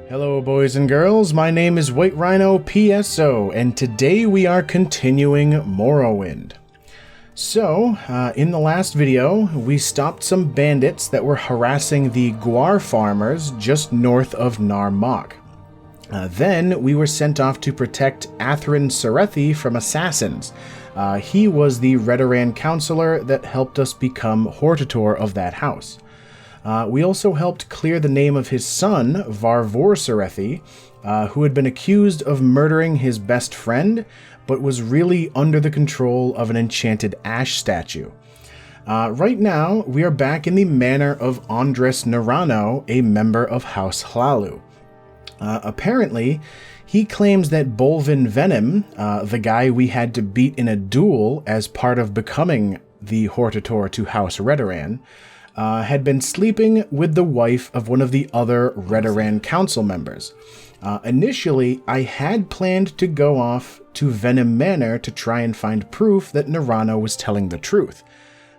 Hello boys and girls, my name is White Rhino PSO, and today we are continuing Morrowind. So, in the last video, we stopped some bandits that were harassing the Guar farmers just north of Nar Mok. Then, we were sent off to protect Atherin Serethi from assassins. He was the Redoran counselor that helped us become Hortator of that house. We also helped clear the name of his son, Varvor Serethi, who had been accused of murdering his best friend, but was really under the control of an enchanted ash statue. Right now, we are back in the manor of Andres Nerano, a member of House Hlalu. Apparently, he claims that Bolvin Venom, the guy we had to beat in a duel as part of becoming the Hortator to House Redoran, had been sleeping with the wife of one of the other Redoran council members. Initially, I had planned to go off to Venom Manor to try and find proof that Nerano was telling the truth.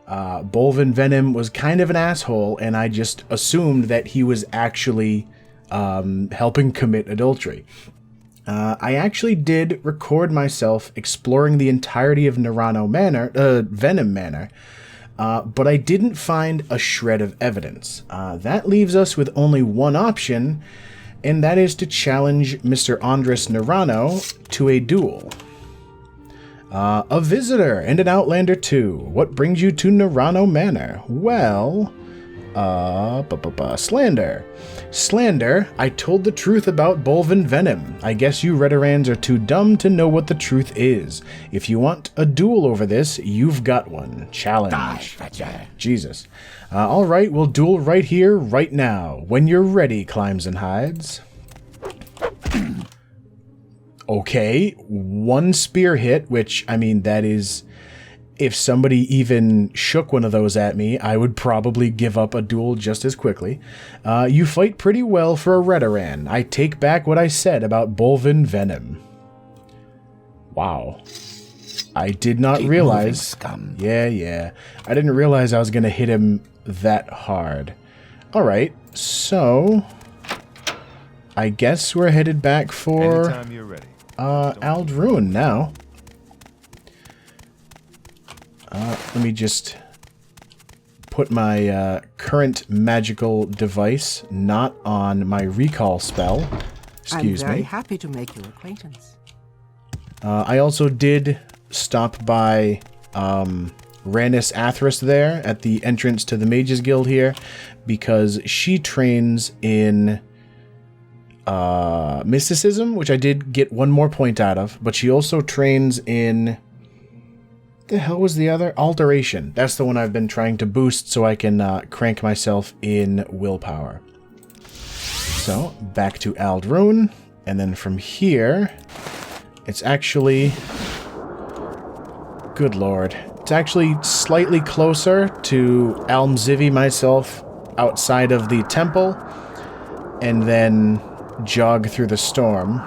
Bolvin Venom was kind of an asshole, and I just assumed that he was actually helping commit adultery. I actually did record myself exploring the entirety of Venom Manor, but I didn't find a shred of evidence. That leaves us with only one option, and that is to challenge Mr. Andres Nerano to a duel. A visitor and an outlander too. What brings you to Nerano Manor? Well, slander. Slander, I told the truth about Bolvin Venom. I guess you Redorans are too dumb to know what the truth is. If you want a duel over this, you've got one. Challenge. Jesus. Alright, we'll duel right here, right now. When you're ready, Climbs and Hides. Okay, one spear hit, which, I mean, that is... If somebody even shook one of those at me, I would probably give up a duel just as quickly. You fight pretty well for a Redoran. I take back what I said about Bolvin Venom. Wow. I did not realize... Scum. Yeah. I didn't realize I was going to hit him that hard. Alright, so... I guess we're headed back for... Anytime you're ready. Aldruin now. Let me just put my current magical device not on my recall spell. Excuse me. I'm very happy to make your acquaintance. I also did stop by Rhanis Athras there at the entrance to the Mages Guild here because she trains in mysticism, which I did get one more point out of, but she also trains in... the hell was the other? Alteration. That's the one I've been trying to boost so I can crank myself in willpower. So, back to Aldruin, and then from here, it's actually... Good lord. It's actually slightly closer to Almzivi myself outside of the temple, and then jog through the storm.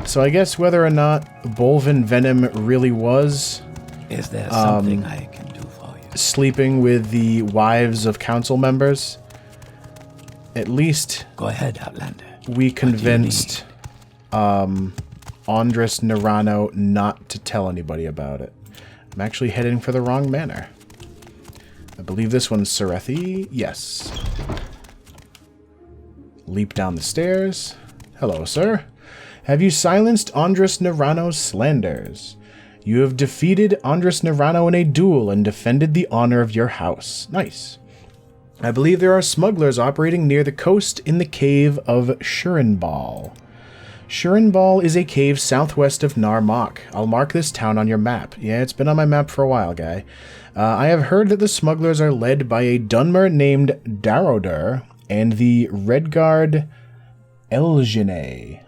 So I guess whether or not Bolvin Venom really was... Is there something I can do for you? Sleeping with the wives of council members, at least... Go ahead, Outlander. We convinced Andres Nerano not to tell anybody about it. I'm actually heading for the wrong manor. I believe this one's Serethi. Yes. Leap down the stairs. Hello, sir. Have you silenced Andres Nerano's slanders? You have defeated Andres Nerano in a duel and defended the honor of your house. Nice. I believe there are smugglers operating near the coast in the cave of Shurenbal. Shurenbal is a cave southwest of Nar Mok. I'll mark this town on your map. Yeah, it's been on my map for a while, guy. I have heard that the smugglers are led by a Dunmer named Darodur and the Redguard Elgine.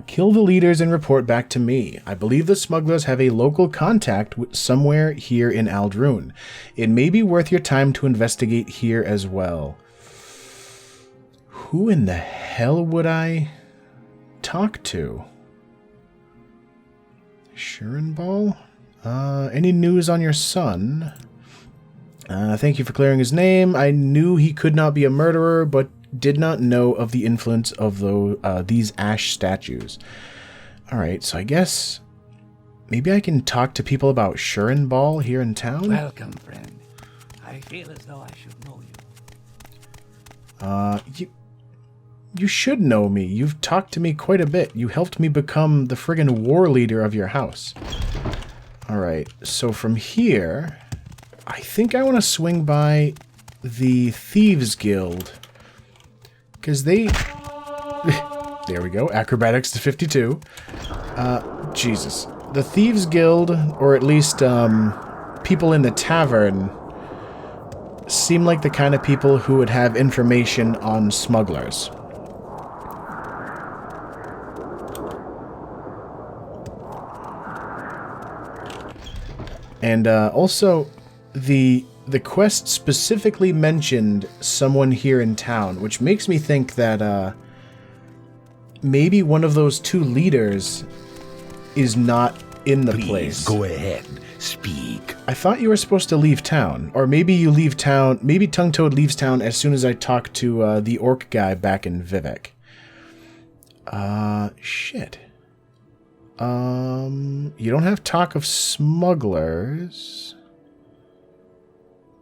Kill the leaders and report back to me. I believe the smugglers have a local contact somewhere here in Aldruin. It may be worth your time to investigate here as well. Who in the hell would I talk to? Shurenbal? Any news on your son? Thank you for clearing his name. I knew he could not be a murderer, but did not know of the influence of these ash statues. Alright, so I guess maybe I can talk to people about Shuren Ball here in town? Welcome, friend. I feel as though I should know you. You should know me. You've talked to me quite a bit. You helped me become the friggin' war leader of your house. Alright, so from here, I think I want to swing by the Thieves Guild. Because they... there we go, acrobatics to 52. Jesus. The Thieves Guild, or at least people in the tavern, seem like the kind of people who would have information on smugglers. And also, the quest specifically mentioned someone here in town, which makes me think that maybe one of those two leaders is not in the place. Go ahead, speak. I thought you were supposed to leave town, or maybe you leave town. Maybe Tongue Toad leaves town as soon as I talk to the orc guy back in Vivek. Shit. You don't have talk of smugglers.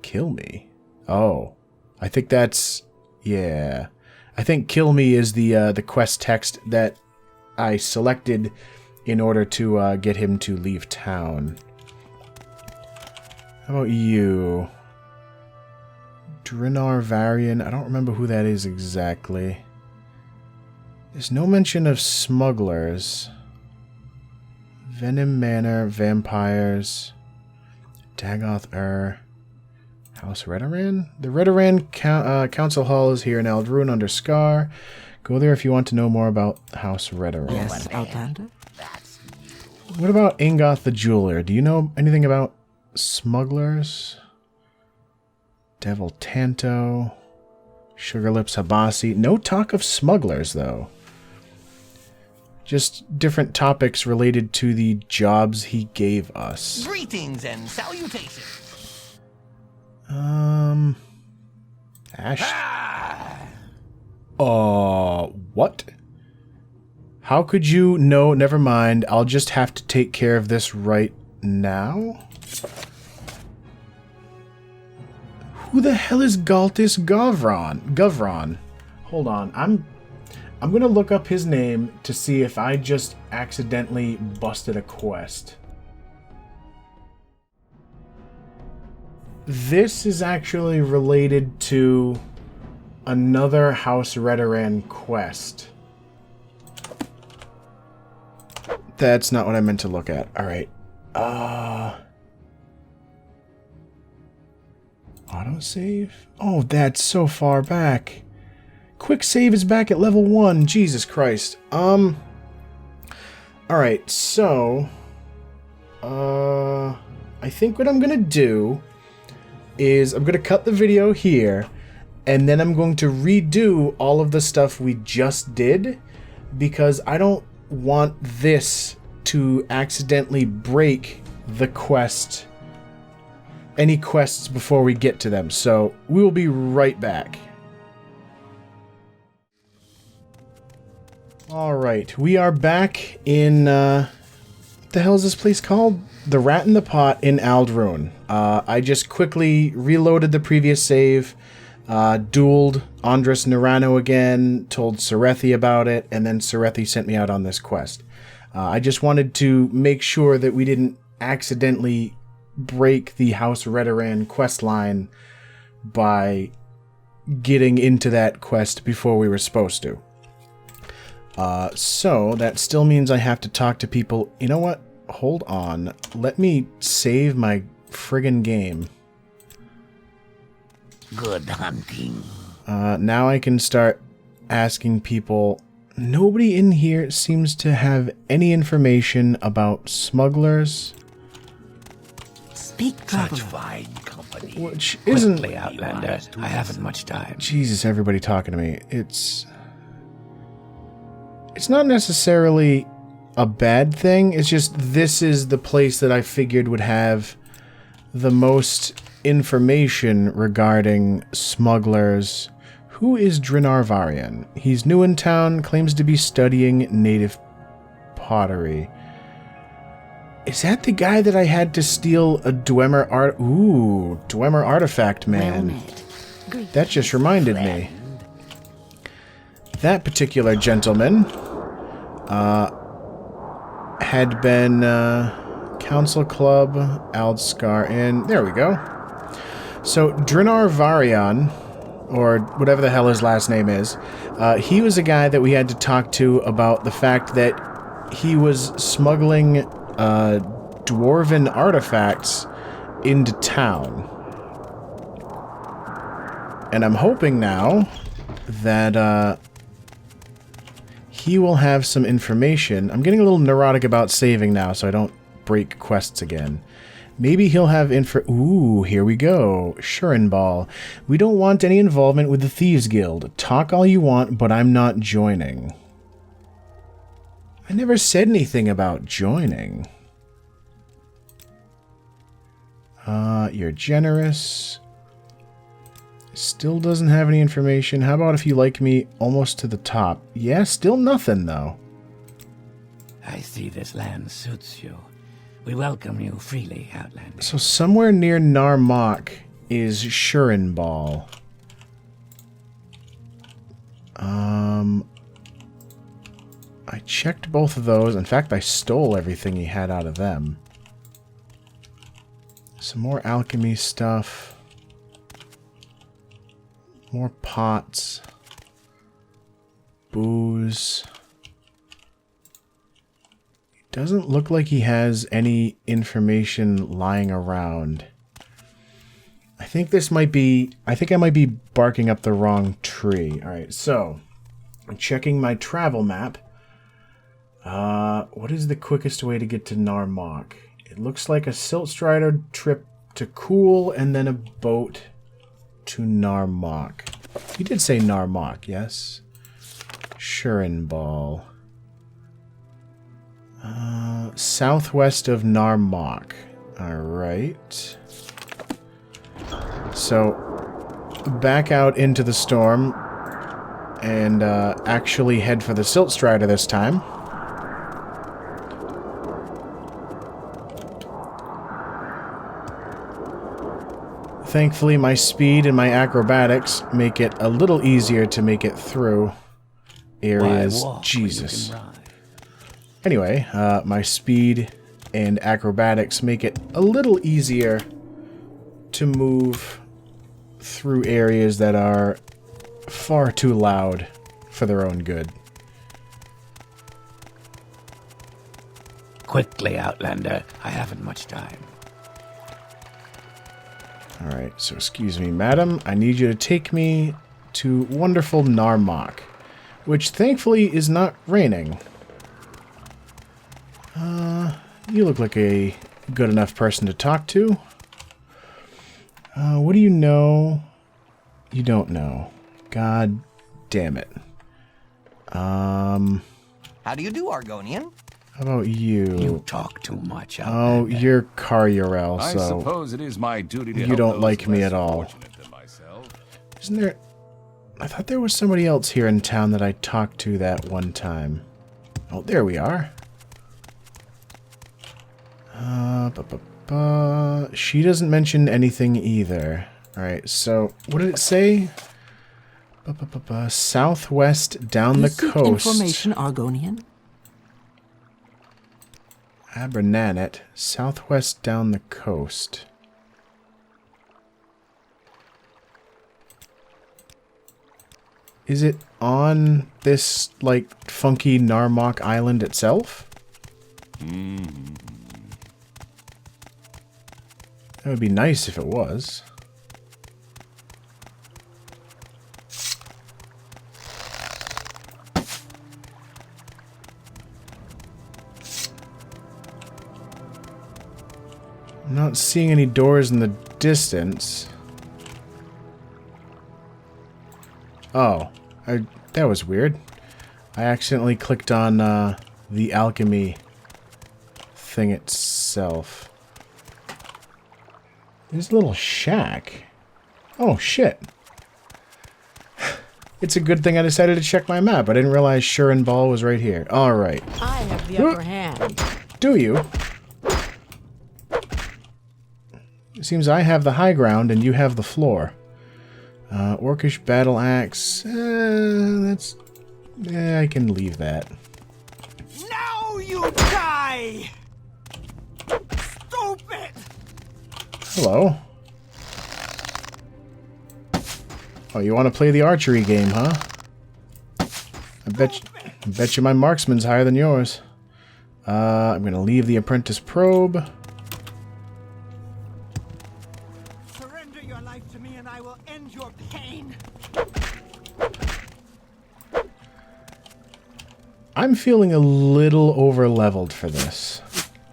Kill me. Oh, I think that's, yeah. I think kill me is the quest text that I selected in order to get him to leave town. How about you? Drinar Varian. I don't remember who that is exactly. There's no mention of smugglers. Venom Manor, vampires, Dagoth House Redoran? The Redoran Council Hall is here in Aldrune under Scar. Go there if you want to know more about House Redoran. Yes, Outlander? What about Ingoth the Jeweler? Do you know anything about smugglers? Devil Tanto, Sugarlips Habasi. No talk of smugglers, though. Just different topics related to the jobs he gave us. Greetings and salutations. Ash. What? How could you? No, never mind. I'll just have to take care of this right now. Who the hell is Galtis Govron? Hold on. I'm gonna look up his name to see if I just accidentally busted a quest. This is actually related to another House Redoran quest. That's not what I meant to look at. Alright. Autosave? Oh, that's so far back. Quick save is back at level 1. Jesus Christ. Alright, so... I think what I'm gonna do is I'm gonna cut the video here, and then I'm going to redo all of the stuff we just did, because I don't want this to accidentally break the quest, any quests before we get to them. So we will be right back. Alright, we are back in, what the hell is this place called? The Rat in the Pot in Aldrune. I just quickly reloaded the previous save, dueled Andres Nerano again, told Serethi about it, and then Serethi sent me out on this quest. I just wanted to make sure that we didn't accidentally break the House Redoran quest line by getting into that quest before we were supposed to. So that still means I have to talk to people. You know what? Hold on. Let me save my friggin' game. Good hunting. Now I can start asking people. Nobody in here seems to have any information about smugglers. Speak, Such traveler. fine company. Which isn't... Quickly, Outlander. I haven't much time. Jesus, everybody talking to me. It's not necessarily a bad thing. It's just this is the place that I figured would have the most information regarding smugglers. Who is Drinarvarian? He's new in town, claims to be studying native pottery. Is that the guy that I had to steal a Dwemer Dwemer artifact, man? That just reminded me. That particular gentleman had been Council Club, Aldskar Inn. There we go. So Drinarvarian, or whatever the hell his last name is, he was a guy that we had to talk to about the fact that he was smuggling dwarven artifacts into town. And I'm hoping now that he will have some information. I'm getting a little neurotic about saving now so I don't break quests again. Maybe he'll have info. Ooh, here we go. Shurenball. We don't want any involvement with the Thieves Guild. Talk all you want, but I'm not joining. I never said anything about joining. You're generous. Still doesn't have any information. How about if you like me almost to the top? Yeah, still nothing, though. I see this land suits you. We welcome you freely, Outlander. So somewhere near Narmak is Shurenball. I checked both of those. In fact, I stole everything he had out of them. Some more alchemy stuff. More pots. Booze. Doesn't look like he has any information lying around. I think this might be... I think I might be barking up the wrong tree. Alright, so... I'm checking my travel map. What is the quickest way to get to Narmak? It looks like a Siltstrider trip to Cool and then a boat to Narmak. He did say Narmak, yes? Shurenball. Southwest of Narmak. Alright. So, back out into the storm and actually head for the Siltstrider this time. Thankfully, my speed and my acrobatics make it a little easier to make it through areas. Jesus. Anyway, my speed and acrobatics make it a little easier to move through areas that are far too loud for their own good. Quickly, Outlander. I haven't much time. Alright, so excuse me, madam. I need you to take me to wonderful Narmak, which thankfully is not raining. You look like a good enough person to talk to. What do you know? You don't know. God damn it. How do you do, Argonian? How about you? You talk too much, Outlander. Oh, you're Carurel, I so suppose it is my duty to you help don't those like me less at all. fortunate than myself. Isn't there... I thought there was somebody else here in town that I talked to that one time. Oh, there we are. She doesn't mention anything either. Alright, so what did it say? Southwest down the Seek coast. information, Argonian. Abernanet, southwest down the coast. Is it on this, like, funky Narmak island itself? That would be nice if it was. I'm not seeing any doors in the distance. Oh, that was weird. I accidentally clicked on the alchemy thing itself. There's a little shack. Oh, shit. It's a good thing I decided to check my map. I didn't realize Shurin Ball was right here. Alright. I have the upper hand. Do you? It seems I have the high ground and you have the floor. Orcish battle axe. That's... I can leave that. Now you die! Stupid! Hello. Oh, you want to play the archery game, huh? I bet you my marksman's higher than yours. I'm gonna leave the apprentice probe. Surrender your life to me and I will end your pain. I'm feeling a little over-leveled for this.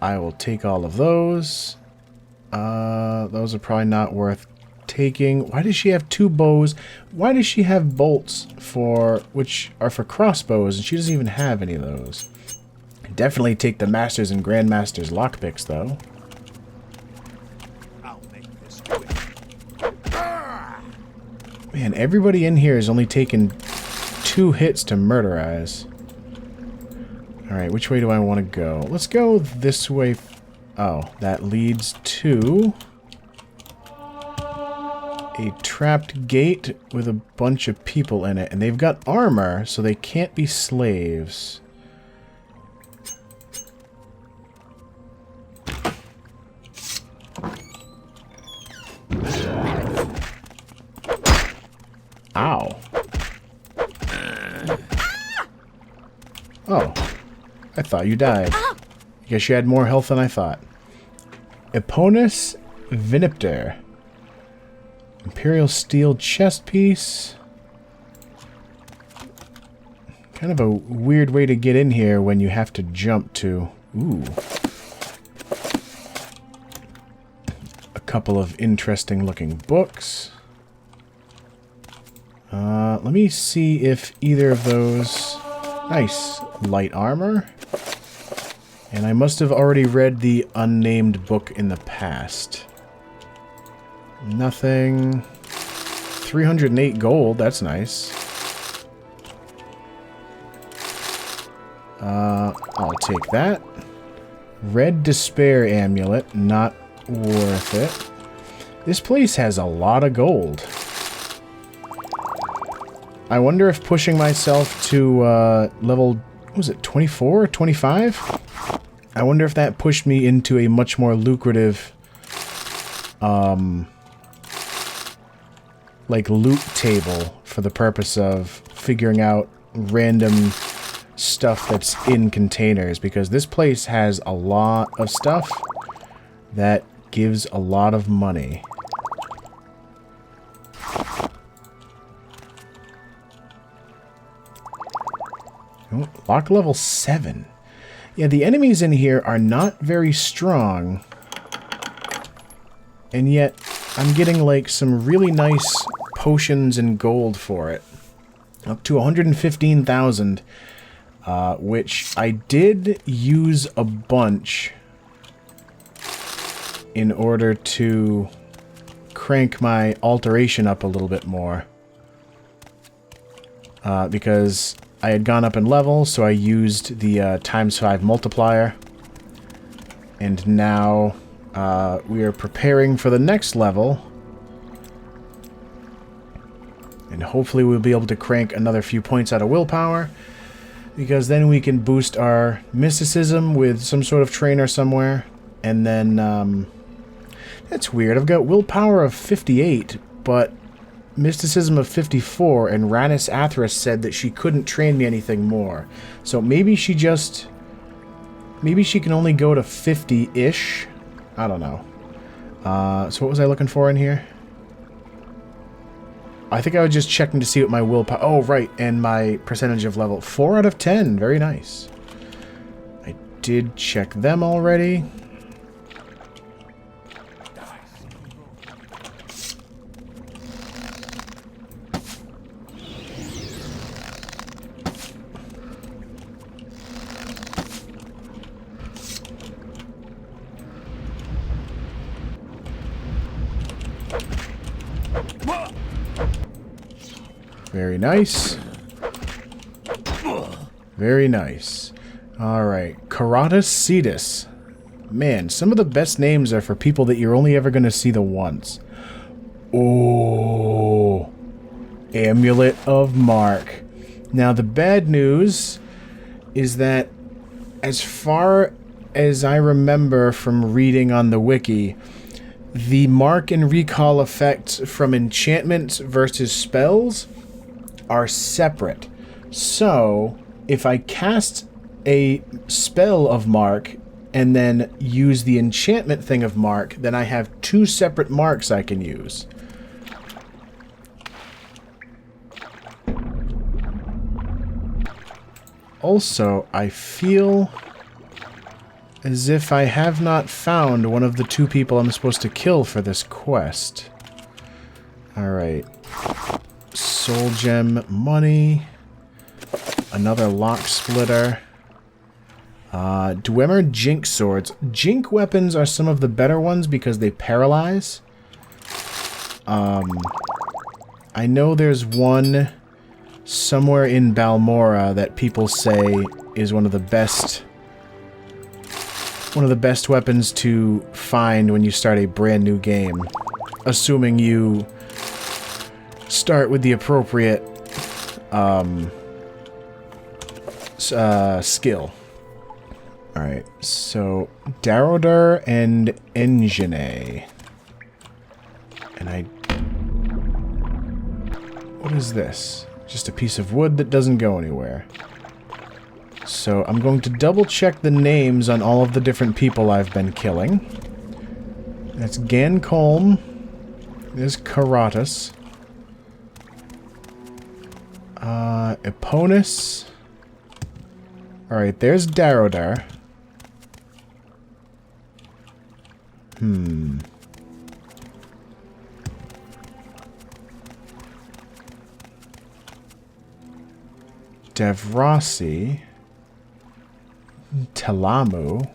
I will take all of those. Those are probably not worth taking. Why does she have 2 bows? Why does she have bolts which are for crossbows, and she doesn't even have any of those? Definitely take the Masters and Grandmasters lockpicks, though. I'll make this quick. Man, everybody in here has only taken 2 hits to murderize. Alright, which way do I want to go? Let's go this way. Oh, that leads to a trapped gate with a bunch of people in it. And they've got armor, so they can't be slaves. Ow. Oh. I thought you died. I guess you had more health than I thought. Eponus Vinipter. Imperial steel chest piece. Kind of a weird way to get in here when you have to jump to. Ooh. A couple of interesting looking books. Let me see if either of those... Nice. Light armor. And I must have already read the unnamed book in the past. Nothing. 308 gold, that's nice. I'll take that. Red Despair Amulet, not worth it. This place has a lot of gold. I wonder if pushing myself to level, what was it, 24 or 25? I wonder if that pushed me into a much more lucrative, like, loot table for the purpose of figuring out random stuff that's in containers, because this place has a lot of stuff that gives a lot of money. Oh, lock level 7. Yeah, the enemies in here are not very strong. And yet, I'm getting, like, some really nice potions and gold for it. Up to 115,000. Which I did use a bunch in order to crank my alteration up a little bit more. Because I had gone up in level, so I used the ×5 multiplier. And now we are preparing for the next level. And hopefully we'll be able to crank another few points out of willpower. Because then we can boost our mysticism with some sort of trainer somewhere. And then, that's weird. I've got willpower of 58, but mysticism of 54, and Rannis Athras said that she couldn't train me anything more. So maybe she just... maybe she can only go to 50-ish? I don't know. So what was I looking for in here? I think I was just checking to see what my willpower... oh, right, and my percentage of level. 4 out of 10. Very nice. I did check them already. Very nice. Very nice. Alright. Karatas Cetus. Man, some of the best names are for people that you're only ever going to see the once. Oh. Amulet of Mark. Now, the bad news is that as far as I remember from reading on the wiki, the mark and recall effects from enchantments versus spells are separate. So, if I cast a spell of mark and then use the enchantment thing of mark, then I have two separate marks I can use. Also, I feel as if I have not found one of the two people I'm supposed to kill for this quest. Alright. Soul gem money. Another lock splitter. Dwemer Jink swords. Jink weapons are some of the better ones because they paralyze. I know there's one somewhere in Balmora that people say is one of the best weapons to find when you start a brand new game, assuming you start with the appropriate skill. Alright, so Darodar and Engine. And what is this? Just a piece of wood that doesn't go anywhere. So I'm going to double check the names on all of the different people I've been killing. That's Gancolm. There's Karatas. Eponus. Alright, there's Darodar. Devrasi. Talamu.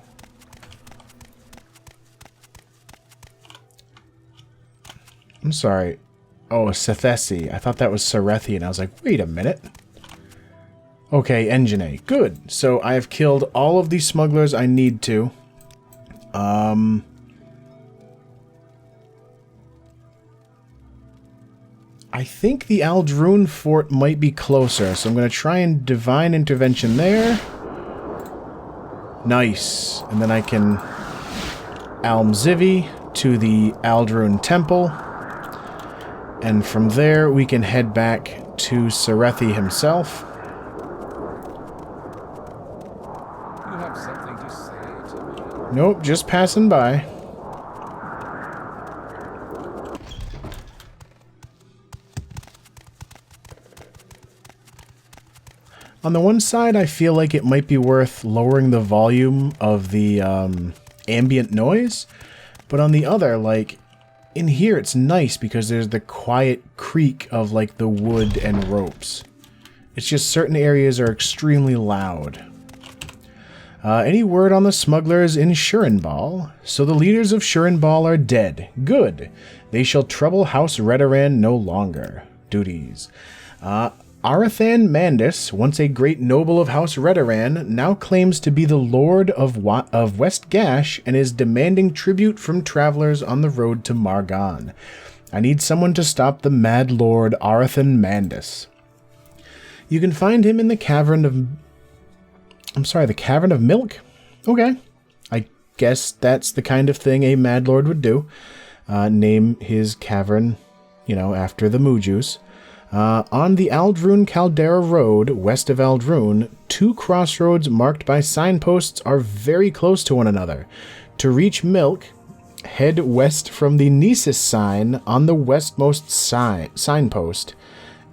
I'm sorry. Oh, Sethesi. I thought that was Sarethi, and I was like, wait a minute. Okay, Engine. Good. So I have killed all of the smugglers I need to. I think the Aldrune fort might be closer, so I'm going to try and divine intervention there. Nice. And then I can Almzivi to the Aldrune temple. And from there we can head back to Sarethi himself. You have something to say to me? Nope, just passing by. On the one side, I feel like it might be worth lowering the volume of the ambient noise, but on the other, like, in here it's nice because there's the quiet creak of, like, the wood and ropes. It's just certain areas are extremely loud. Any word on the smugglers in Shurenbal? So the leaders of Shurenbal are dead. Good. They shall trouble House Redoran no longer. Duties. Arathan Mandus, once a great noble of House Redoran, now claims to be the Lord of West Gash and is demanding tribute from travelers on the road to Margan. I need someone to stop the Mad Lord Arathan Mandus. You can find him in the Cavern of... the Cavern of Milk? Okay. I guess that's the kind of thing a Mad Lord would do. Name his cavern, after the Mujus. On the Aldrune Caldera Road, west of Aldrune, two crossroads marked by signposts are very close to one another. To reach Milk, head west from the Nisus sign on the westmost signpost,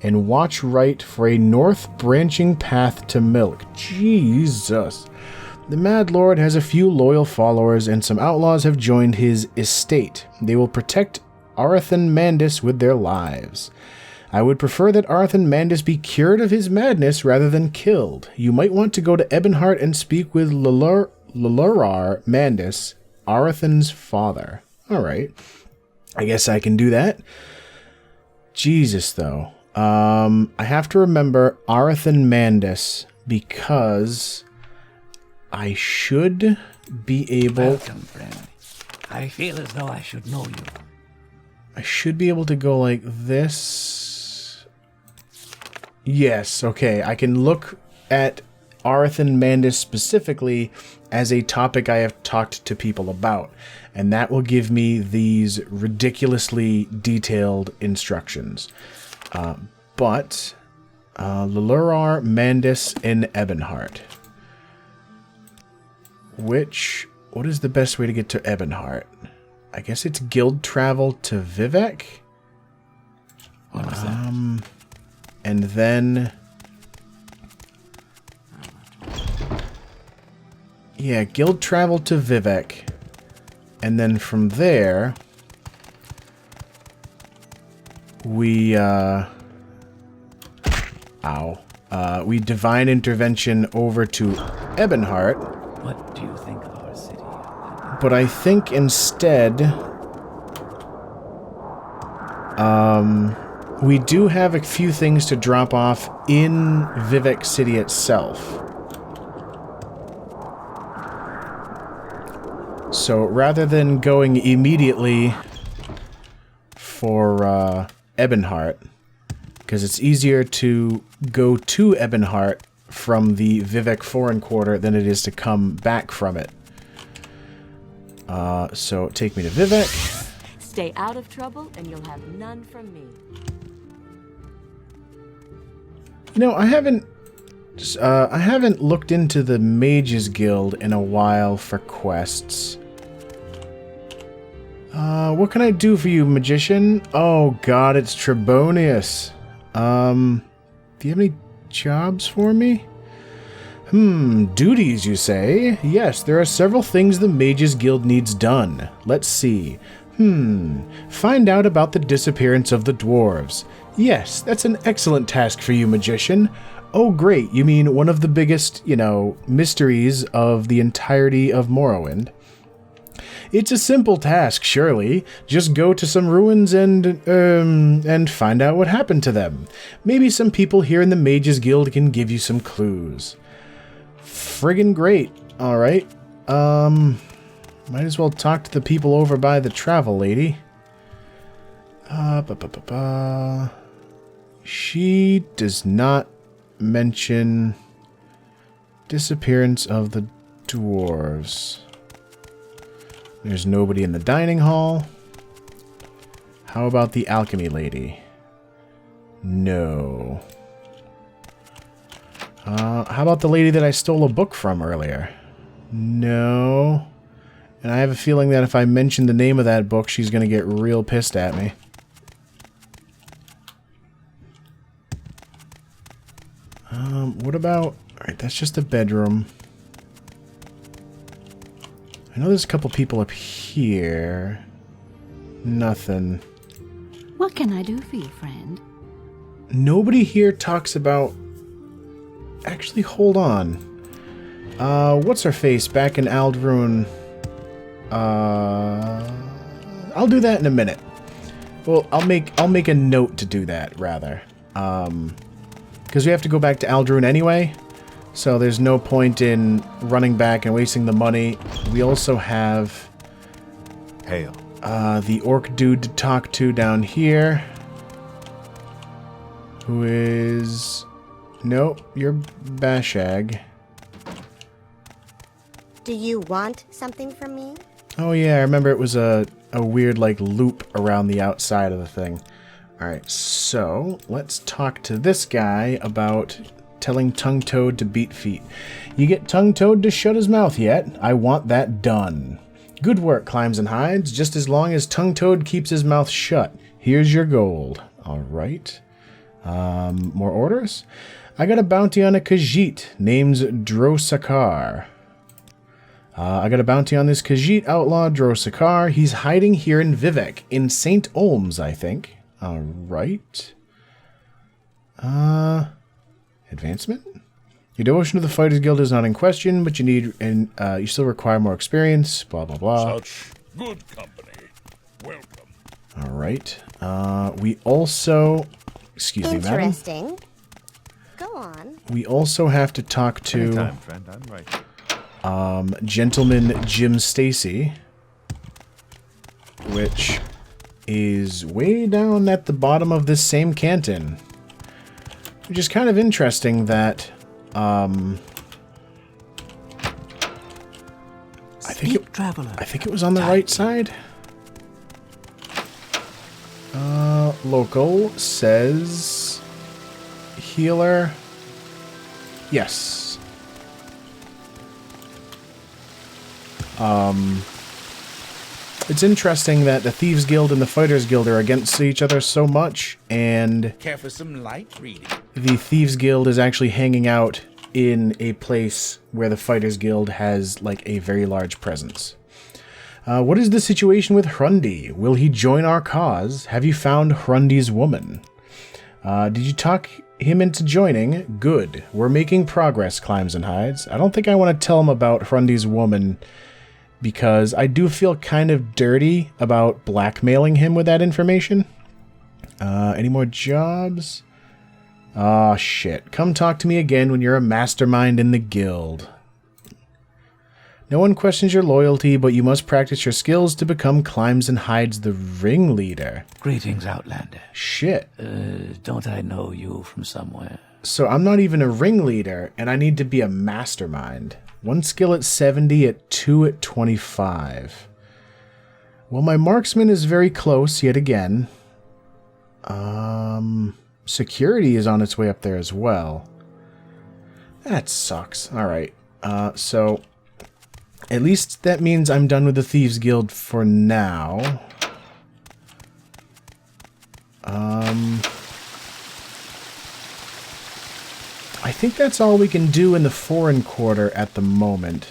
and watch right for a north branching path to Milk. Jesus. The Mad Lord has a few loyal followers, and some outlaws have joined his estate. They will protect Arathan Mandus with their lives. I would prefer that Arathan Mandus be cured of his madness rather than killed. You might want to go to Ebonheart and speak with Lulurar Mandus, Arathan's father. Alright. I guess I can do that. Jesus, though. I have to remember Arethan Mandus because I should be able... Welcome, friend. I feel as though I should know you. I should be able to go like this. Yes, okay. I can look at Arethan Mandus specifically as a topic I have talked to people about. And that will give me these ridiculously detailed instructions. But Lelurar, Mandus, and Ebonheart. What is the best way to get to Ebonheart? I guess it's guild travel to Vivek. What was that? And then... yeah, guild travel to Vivek. And then from there... we, we divine intervention over to Ebonheart. What do you think of our city? But I think instead... we do have a few things to drop off in Vivek City itself. So rather than going immediately for Ebonheart, because it's easier to go to Ebonheart from the Vivek Foreign Quarter than it is to come back from it. So take me to Vivek. Stay out of trouble and you'll have none from me. You know, I haven't looked into the Mages Guild in a while for quests. What can I do for you, Magician? Oh god, it's Trebonius. Do you have any jobs for me? Duties, you say? Yes, there are several things the Mages Guild needs done. Let's see. Find out about the disappearance of the dwarves. Yes, that's an excellent task for you, Magician. Oh, great, you mean one of the biggest, mysteries of the entirety of Morrowind. It's a simple task, surely. Just go to some ruins and find out what happened to them. Maybe some people here in the Mages Guild can give you some clues. Friggin' great. Alright. Might as well talk to the people over by the travel lady. She does not mention disappearance of the dwarves. There's nobody in the dining hall. How about the alchemy lady? No. How about the lady that I stole a book from earlier? No. And I have a feeling that if I mention the name of that book, she's going to get real pissed at me. What about... Alright, that's just a bedroom. I know there's a couple people up here. Nothing. What can I do for you, friend? Nobody here talks about... Actually, hold on. What's her face back in Aldruin? I'll do that in a minute. Well, I'll make a note to do that, rather. Because we have to go back to Aldruin anyway. So there's no point in running back and wasting the money. We also have... Hail. The orc dude to talk to down here. Who is... Nope, you're Bashag. Do you want something from me? Oh yeah, I remember it was a weird, loop around the outside of the thing. Alright, so let's talk to this guy about telling Tongue Toad to beat feet. You get Tongue Toad to shut his mouth yet? I want that done. Good work, Climbs and Hides, just as long as Tongue Toad keeps his mouth shut. Here's your gold. Alright. More orders? I got a bounty on a Khajiit named Dro'Sakhar. I got a bounty on this Khajiit outlaw, Dro'Sakhar. He's hiding here in Vivek, in St. Olms, I think. Alright. Advancement? Your devotion to the Fighters Guild is not in question, but you still require more experience, blah blah blah. Such good company. Welcome. Right. We also... Excuse me, madam. Interesting. Go on. We also have to talk to... Anytime, friend. I'm right. Gentleman Jim Stacy, which is way down at the bottom of this same canton. Which is kind of interesting that, I think it was on the right side. Local says healer. Yes. It's interesting that the Thieves Guild and the Fighters Guild are against each other so much, and Care for some light reading? the Thieves Guild is actually hanging out in a place where the Fighters Guild has, like, a very large presence. What is the situation with Hrundi? Will he join our cause? Have you found Hrundi's woman? Did you talk him into joining? Good. We're making progress, Climbs and Hides. I don't think I want to tell him about Hrundi's woman, because I do feel kind of dirty about blackmailing him with that information. Any more jobs? Aw, shit. Come talk to me again when you're a mastermind in the guild. No one questions your loyalty, but you must practice your skills to become Climbs and Hides the ringleader. Greetings, Outlander. Shit. Don't I know you from somewhere? So I'm not even a ringleader, and I need to be a mastermind. 1 skill at 70, at 2 at 25. Well, my marksman is very close yet again. Security is on its way up there as well. That sucks. Alright. So at least that means I'm done with the Thieves Guild for now. I think that's all we can do in the foreign quarter at the moment.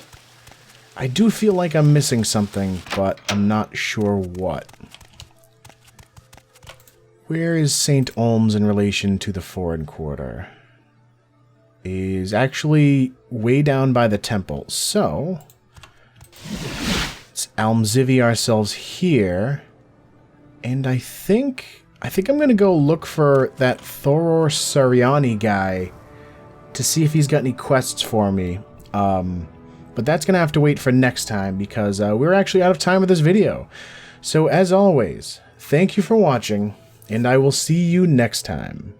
I do feel like I'm missing something, but I'm not sure what. Where is St. Olms in relation to the foreign quarter? Is actually way down by the temple. So let's Almzivi ourselves here. And I think I'm gonna go look for that Thoror Sariani guy to see if he's got any quests for me. But that's gonna have to wait for next time, because we're actually out of time with this video. So as always, thank you for watching, and I will see you next time.